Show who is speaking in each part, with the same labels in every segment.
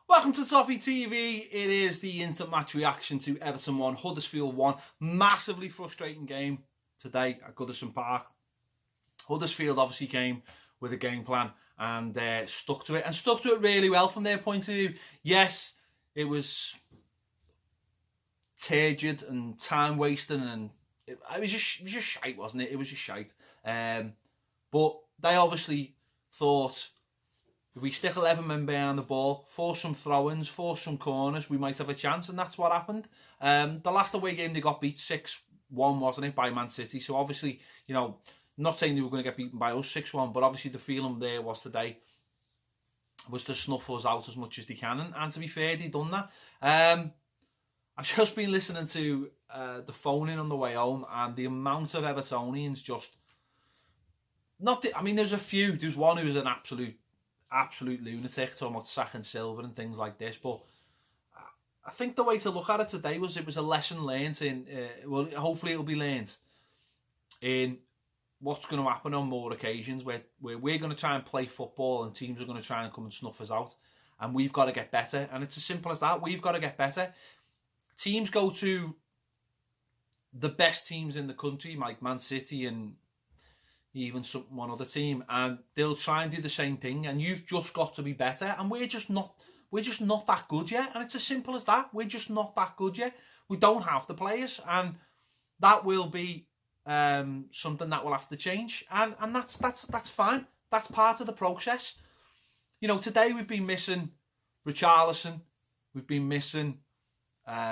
Speaker 1: Welcome to Toffee TV. It is the instant match reaction to Everton 1, Huddersfield 1. Massively frustrating game today at Goodison Park. Huddersfield obviously came with a game plan and stuck to it really well from their point of view. Yes, it was turgid and time wasting, and it was just shite, wasn't it? It was just shite. But they obviously thought, if we stick 11 men behind the ball, force some throw-ins, force some corners, we might have a chance, and that's what happened. The last away game they got beat 6-1, wasn't it, by Man City? So obviously, you know, not saying they were going to get beaten by us 6-1, but obviously the feeling there was today was to snuff us out as much as they can, and to be fair, they've done that. I've just been listening to the phone-in on the way home, and the amount of Evertonians just... I mean, there's a few. There's one who was an absolute lunatic, talking about sacking Silver and things like this, but I think the way to look at it today was it was a lesson learned in, well, hopefully it'll be learned in what's going to happen on more occasions where we're going to try and play football and teams are going to try and come and snuff us out, and we've got to get better. And it's as simple as that. We've got to get better. Teams go to the best teams in the country, like Man City and even one other team, and they'll try and do the same thing, and you've just got to be better, and we're just not that good yet. And it's as simple as that. We're just not that good yet. We don't have the players, and that will be something that will have to change, and that's fine. That's part of the process. You know, today we've been missing Richarlison, we've been missing,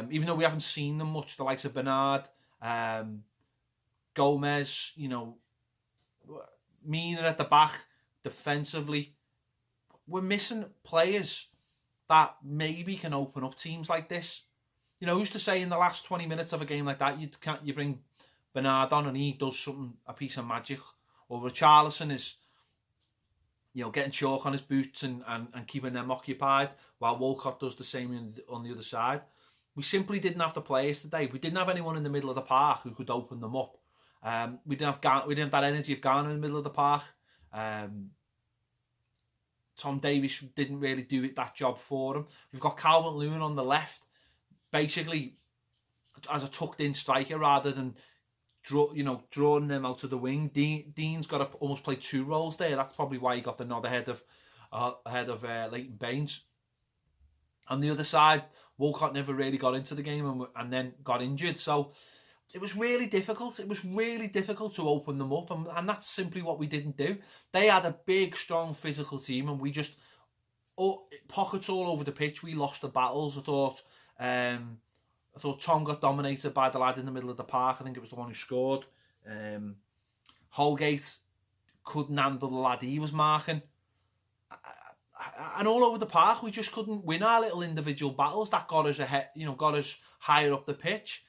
Speaker 1: even though we haven't seen them much, the likes of Bernard, Gomez, you know, Mina at the back, defensively. We're missing players that maybe can open up teams like this. You know, who's to say in the last 20 minutes of a game like that, you bring Bernard on and he does a piece of magic, or Richarlison is, you know, getting chalk on his boots and keeping them occupied, while Walcott does the same on the other side. We simply didn't have the players today. We didn't have anyone in the middle of the park who could open them up. We didn't have that energy of Garner in the middle of the park. Tom Davies didn't really do that job for him. We've got Calvert-Lewin on the left, basically as a tucked-in striker rather than drawing them out of the wing. Dean's got to almost play two roles there. That's probably why he got the nod ahead of Leighton Baines. On the other side, Walcott never really got into the game and then got injured. So it was really difficult. It was really difficult to open them up, and that's simply what we didn't do. They had a big, strong, physical team, and we just pockets all over the pitch. We lost the battles. I thought Tom got dominated by the lad in the middle of the park. I think it was the one who scored. Holgate couldn't handle the lad he was marking. And all over the park, we just couldn't win our little individual battles that got us ahead, got us higher up the pitch.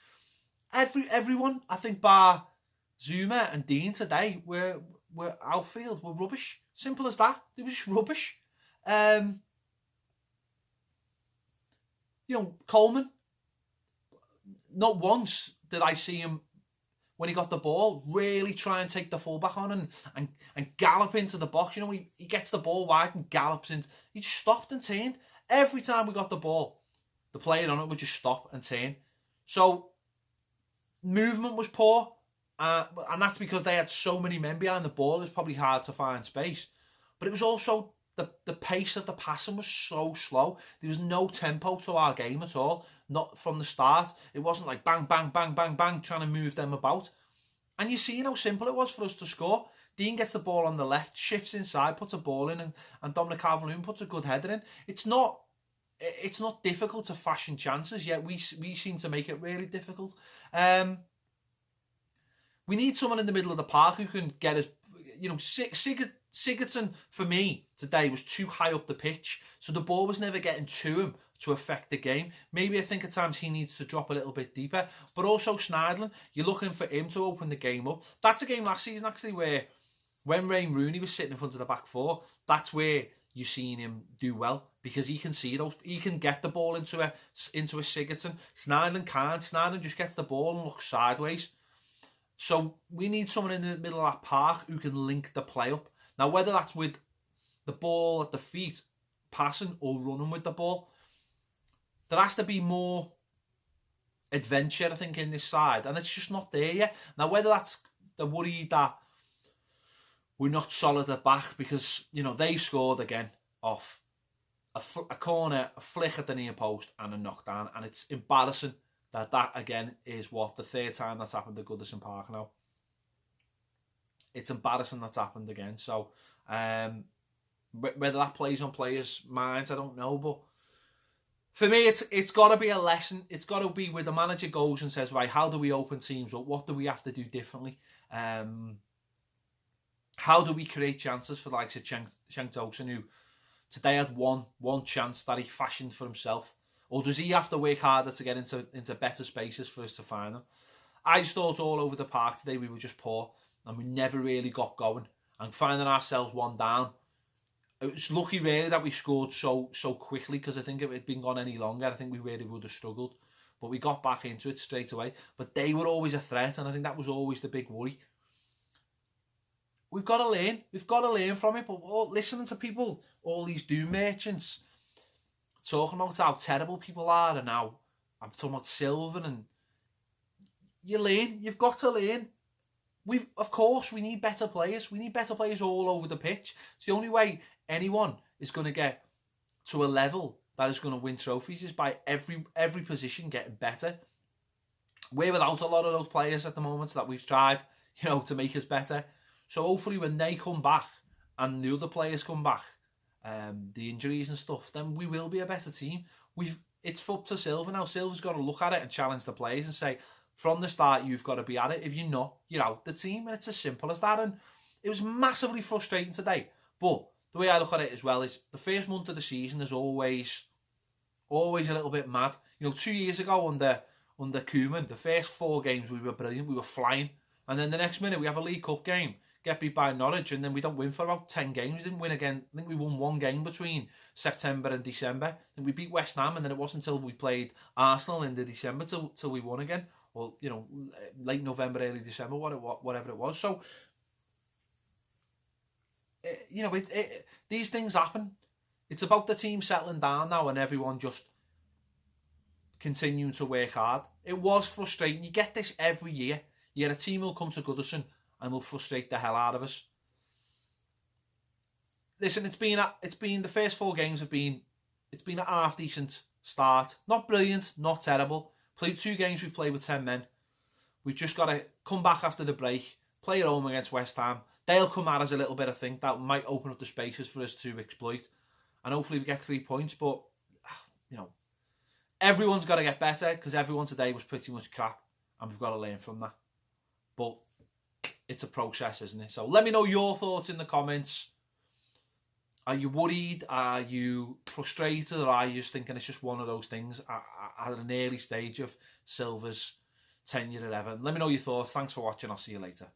Speaker 1: Everyone, I think, bar Zuma and Dean today, were outfield, were rubbish. Simple as that. They were just rubbish. Coleman, not once did I see him, when he got the ball, really try and take the fullback on and gallop into the box. You know, he gets the ball wide and gallops in. He just stopped and turned. Every time we got the ball, the player on it would just stop and turn. So movement was poor, and that's because they had so many men behind the ball. It was probably hard to find space. But it was also the pace of the passing was so slow. There was no tempo to our game at all. Not from the start. It wasn't like bang, bang, bang, bang, bang, trying to move them about. And you see how simple it was for us to score. Dean gets the ball on the left, shifts inside, puts a ball in, and Dominic Calvert-Lewin puts a good header in. It's not difficult to fashion chances, yet we seem to make it really difficult. We need someone in the middle of the park who can get us, Sigurdsson, for me, today was too high up the pitch, so the ball was never getting to him to affect the game. Maybe I think at times he needs to drop a little bit deeper, but also Schneiderlin, you're looking for him to open the game up. That's a game last season, actually, where when Wayne Rooney was sitting in front of the back four, that's where you've seen him do well, because he can see those, he can get the ball into a Sigurdsson. Schneiderlin can't. Schneiderlin just gets the ball and looks sideways. So we need someone in the middle of that park who can link the play up. Now, whether that's with the ball at the feet, passing, or running with the ball, there has to be more adventure, I think, in this side, and it's just not there yet. Now, whether that's the worry that we're not solid at back, because, you know, they've scored again off a corner, a flick at the near post, and a knockdown, and it's embarrassing that again is what, the third time that's happened at Goodison Park now. It's embarrassing that's happened again. So whether that plays on players' minds, I don't know, but for me, it's got to be a lesson. It's got to be where the manager goes and says, right, how do we open teams up? What do we have to do differently? How do we create chances for the likes of Cenk Tosun, who today had one chance that he fashioned for himself? Or does he have to work harder to get into better spaces for us to find them? I just thought all over the park today we were just poor, and we never really got going. And finding ourselves one down, it was lucky really that we scored so quickly, because I think if it had been gone any longer, I think we really would have struggled. But we got back into it straight away. But they were always a threat, and I think that was always the big worry. We've got to learn. We've got to learn from it. But listening to people, all these doom merchants, talking about how terrible people are, and now I'm talking about Silver, and you learn. You've got to learn. Of course, we need better players. We need better players all over the pitch. It's the only way anyone is going to get to a level that is going to win trophies, is by every position getting better. We're without a lot of those players at the moment that we've tried, you know, to make us better. So hopefully when they come back and the other players come back, the injuries and stuff, then we will be a better team. It's up to Silver now. Silver's got to look at it and challenge the players and say, from the start, you've got to be at it. If you're not, you're out the team. And it's as simple as that. And it was massively frustrating today. But the way I look at it as well is the first month of the season is always a little bit mad. You know, 2 years ago under Koeman, the first 4 games we were brilliant. We were flying. And then the next minute we have a League Cup game, get beat by Norwich, and then we don't win for about 10 games. We didn't win again. I think we won 1 game between September and December. And we beat West Ham, and then it wasn't until we played Arsenal in the December till we won again. Well, you know, late November, early December, whatever it was. So, you know, these things happen. It's about the team settling down now and everyone just continuing to work hard. It was frustrating. You get this every year. A team will come to Goodison and will frustrate the hell out of us. Listen, it's been the first 4 games it's been a half decent start. Not brilliant, not terrible. Played 2 games, we've played with 10 men. We've just got to come back after the break, play at home against West Ham. They'll come at us a little bit, I think. That might open up the spaces for us to exploit. And hopefully we get 3 points. But, you know, everyone's got to get better, because everyone today was pretty much crap. And we've got to learn from that. But it's a process, isn't it? So let me know your thoughts in the comments. Are you worried? Are you frustrated? Or are you just thinking it's just one of those things at an early stage of Silver's tenure at Everton? Let me know your thoughts. Thanks for watching. I'll see you later.